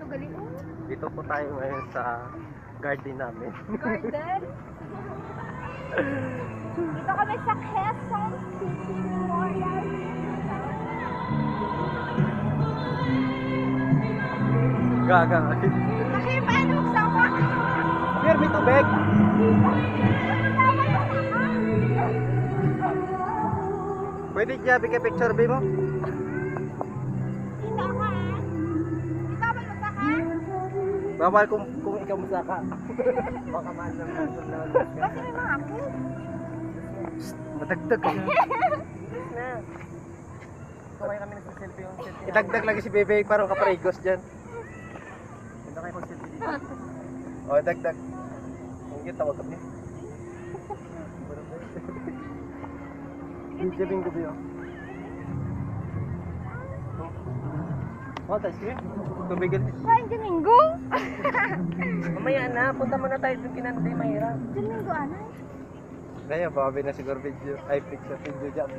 galing mo. Dito po tayo ngayon sa garden namin. Garden? Dito kami sa Quezon City Memorial. Gaga. Kasi paano sama? Here, may tubig. Pwede siya bigay picture ba mo? Dito ka. Dito ka masaka? Bawal kung ikaw masaka. Baka mahal ng Kasi may mga ako. Madagdag eh. Na. Kaway kami nagsiselfie yung selfie. Idagdag lagi si Bebe parang kaparigos dyan. Ganda kayo mag-selfie dito. O, dagdag. Ang kita, wag kami. Hindi siya gabi oh. Oh, tas yun. Tubig ulit. Ay, Domingo? Mamaya na, punta muna tayo dun kinanday mahirap. Domingo, ano? Kaya, babi na siguro video. Ay, picture video dyan.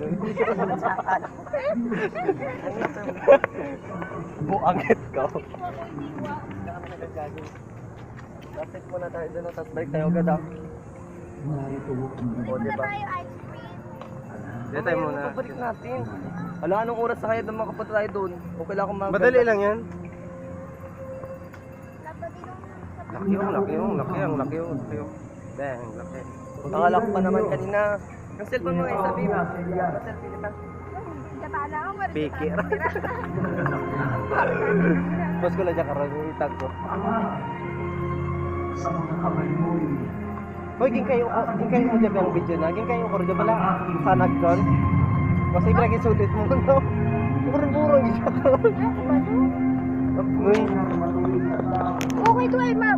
Buangit ka. Punta kami nagagago. Lapit muna tayo dun, tapos balik tayo agad ah. O, Punta diba? tayo ice cream. Dito tayo muna. Pabalik natin. Ala, anong oras na kaya doon makapunta tayo doon? O kailangan ko Madali lang yan. Laki Laki yung. Laki yung. Bang, laki. Akala ko pa naman kanina. Yung cellphone mo ngayon, sabi mo. Selfie kita. Katala ako, Marisa. Pikir. Bos ko lang dyan karoon yung itag ko. Hoy, ging kayo mo dyan yung video na. Ging kayo ko rin dyan pala. Sanag doon. Kasi lagi sulit mo no. Burong-burong siya ko. Okay to ay, ma'am.